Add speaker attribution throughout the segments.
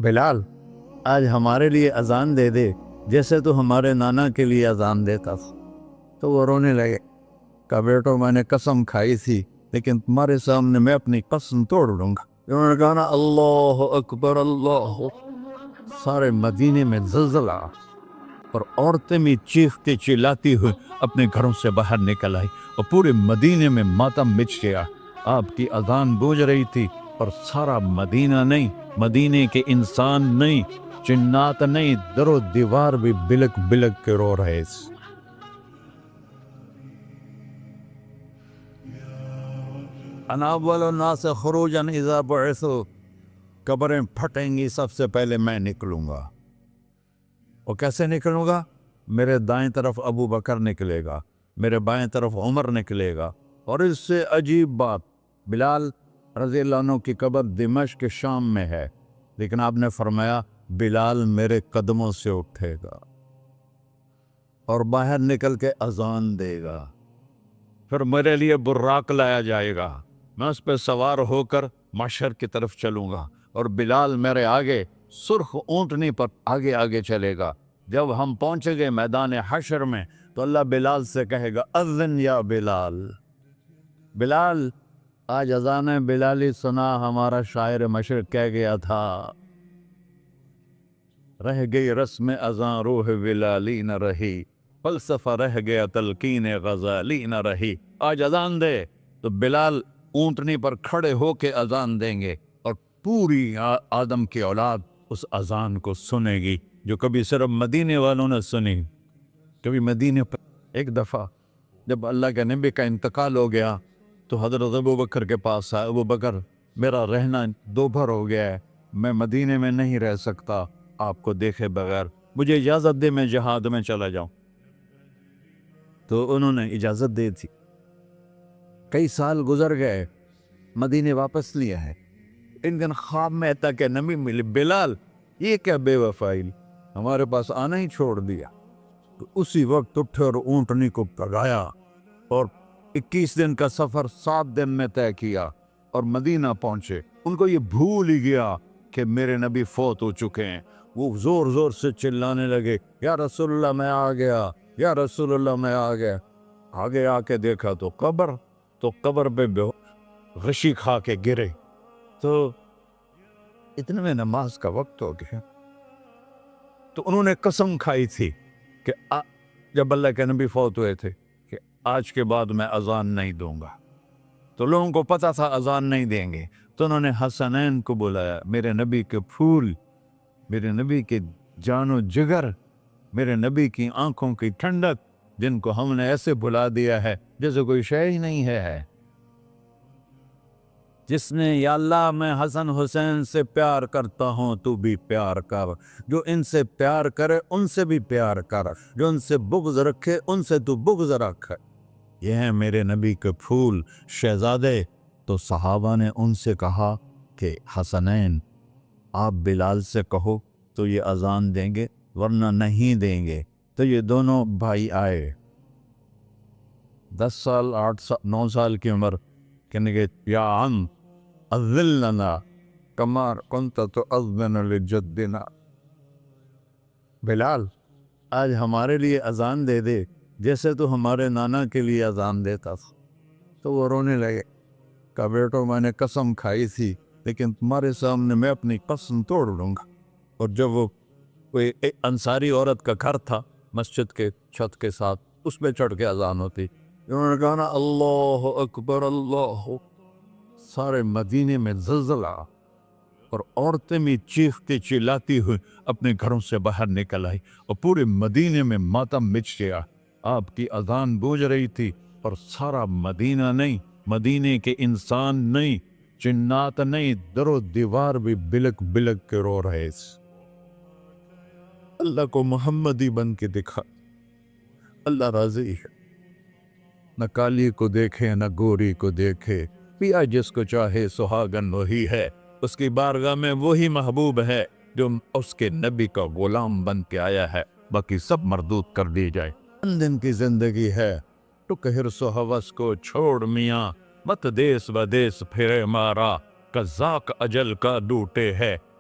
Speaker 1: بلال، آج ہمارے لیے اذان دے دے جیسے تو ہمارے نانا کے لیے اذان دیتا تھا۔ تو وہ رونے لگے، کہا بیٹو میں نے قسم کھائی تھی لیکن تمہارے سامنے میں اپنی قسم توڑ لوں گا۔ انہوں نے کہا نا اللہ اکبر اللہ، سارے مدینے میں زلزلہ اور عورتیں بھی چیختی چلاتی ہوئی اپنے گھروں سے باہر نکل آئی اور پورے مدینے میں ماتم مچ گیا۔ آپ کی اذان گونج رہی تھی اور سارا مدینہ نہیں، مدینے کے انسان نہیں، جنات نہیں، در و دیوار بھی بلک بلک کے رو رہے تھے۔ انا اول الناس خروجا اذا بعثوا، قبریں پھٹیں گی سب سے پہلے میں نکلوں گا۔ اور کیسے نکلوں گا؟ میرے دائیں طرف ابو بکر نکلے گا، میرے بائیں طرف عمر نکلے گا۔ اور اس سے عجیب بات، بلال رضی اللہ عنہ کی قبر دمشق کے شام میں ہے، لیکن آپ نے فرمایا بلال میرے قدموں سے اٹھے گا اور باہر نکل کے اذان دے گا، پھر میرے لیے براق لایا جائے گا، میں اس پہ سوار ہو کر محشر کی طرف چلوں گا اور بلال میرے آگے سرخ اونٹنی پر آگے آگے چلے گا۔ جب ہم پہنچیں گے میدان حشر میں تو اللہ بلال سے کہے گا اذن یا بلال۔ بلال، آج اذان بلالی سنا، ہمارا شاعر مشرق کہہ گیا تھا، رہ گئی رسم اذان روح بلالی نہ رہی، فلسفہ رہ گیا تلقین غزالی نہ رہی۔ آج اذان دے تو بلال اونٹنی پر کھڑے ہو کے اذان دیں گے اور پوری آدم کی اولاد اس اذان کو سنے گی جو کبھی صرف مدینے والوں نے سنی۔ کبھی مدینے پر ایک دفعہ جب اللہ کے نبی کا انتقال ہو گیا تو حضرت ابو بکر کے پاس آیا، ابو بکر میرا رہنا دوبھر ہو گیا ہے، میں مدینے میں نہیں رہ سکتا آپ کو دیکھے بغیر، مجھے اجازت دے میں جہاد میں چلا جاؤں۔ تو انہوں نے اجازت دے تھی۔ کئی سال گزر گئے، مدینے واپس لیا ہے، ان دن خواب میں تک نبی ملی، بلال یہ کیا بے وفائی، ہمارے پاس آنا ہی چھوڑ دیا۔ تو اسی وقت اٹھے اور اونٹنی کو پگایا اور 21 دن کا سفر 7 دن میں طے کیا اور مدینہ پہنچے۔ ان کو یہ بھول ہی گیا کہ میرے نبی فوت ہو چکے ہیں۔ وہ زور زور سے چلانے لگے، یا رسول اللہ میں آ گیا، یا رسول اللہ میں آ گیا۔ آگے آ کے دیکھا تو قبر پہ غشی کھا کے گرے۔ تو اتنے میں نماز کا وقت ہو گیا۔ تو انہوں نے قسم کھائی تھی کہ جب اللہ کے نبی فوت ہوئے تھے کہ آج کے بعد میں اذان نہیں دوں گا۔ تو لوگوں کو پتا تھا اذان نہیں دیں گے، تو انہوں نے حسنین کو بلایا، میرے نبی کے پھول، میرے نبی کے جان و جگر، میرے نبی کی آنکھوں کی ٹھنڈک، جن کو ہم نے ایسے بلا دیا ہے جیسے کوئی شے ہی نہیں ہے۔ جس نے یا اللہ میں حسن حسین سے پیار کرتا ہوں تو بھی پیار کر، جو ان سے پیار کرے ان سے بھی پیار کر، جو ان سے بغض رکھے ان سے تو بغض رکھ۔ یہ ہیں میرے نبی کے پھول شہزادے۔ تو صحابہ نے ان سے کہا کہ حسنین آپ بلال سے کہو تو یہ اذان دیں گے، ورنہ نہیں دیں گے۔ تو یہ دونوں بھائی آئے، 10 سال 8 سال 9 سال کی عمر، کہنے کہ یا عم اذن لنا کما کنت تؤذن لجدنا، بلال آج ہمارے لیے اذان دے دے جیسے تو ہمارے نانا کے لیے اذان دیتا تھا۔ تو وہ رونے لگے، کہا بیٹو میں نے قسم کھائی تھی لیکن تمہارے سامنے میں اپنی قسم توڑ لوں گا۔ اور جب وہ کوئی انصاری عورت کا گھر تھا مسجد کے چھت کے ساتھ، اس پہ چڑھ کے اذان ہوتی، انہوں نے کہا نا اللہ اکبر اللہ، سارے مدینے میں زلزلہ اور عورتیں بھی چیختی چلاتی ہوئی اپنے گھروں سے باہر نکل آئی اور پورے مدینے میں ماتم مچ گیا۔ آپ کی اذان گونج رہی تھی اور سارا مدینہ نہیں، مدینے کے انسان نہیں، جنات نہیں، در و دیوار بھی بلک بلک کے رو رہے تھے۔ اللہ کو محمدی بن کے دکھا، اللہ راضی ہے، نہ کالی کو دیکھے نہ گوری کو دیکھے، پیا جس کو چاہے سہاگن وہی ہے، اس کی بارگاہ میں وہی محبوب ہے جو اس کے نبی کا غلام بن کے آیا ہے، باقی سب مردود کر دی جائے۔ چند دن کی زندگی ہے، ٹک حرص و ہوس کو چھوڑ میاں، مت دیس بدیس پھرے مارا، قذاق اجل کا ڈوٹے ہے،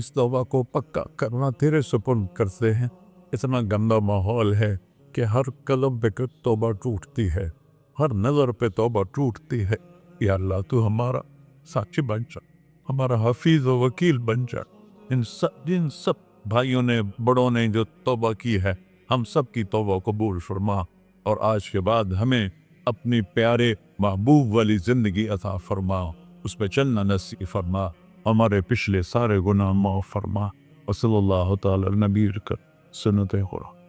Speaker 1: اس توبہ کو پکا کرنا تیرے سپرد کرتے ہیں۔ اتنا گندا ماحول ہے کہ ہر قلم پہ توبہ ٹوٹتی ہے، ہر نظر پہ توبہ ٹوٹتی ہے۔ یا اللہ تو ہمارا ساتھی بن جا، ہمارا حفیظ و وکیل بن جا۔ جن سب بھائیوں نے بڑوں نے جو توبہ کی ہے، ہم سب کی توبہ قبول فرما، اور آج کے بعد ہمیں اپنی پیارے محبوب والی زندگی عطا فرما، اس پہ چلنا نصیب فرما، ہمارے پچھلے سارے گناہ معاف فرما۔ وصلی اللہ تعالی علی نبی سنت خدا۔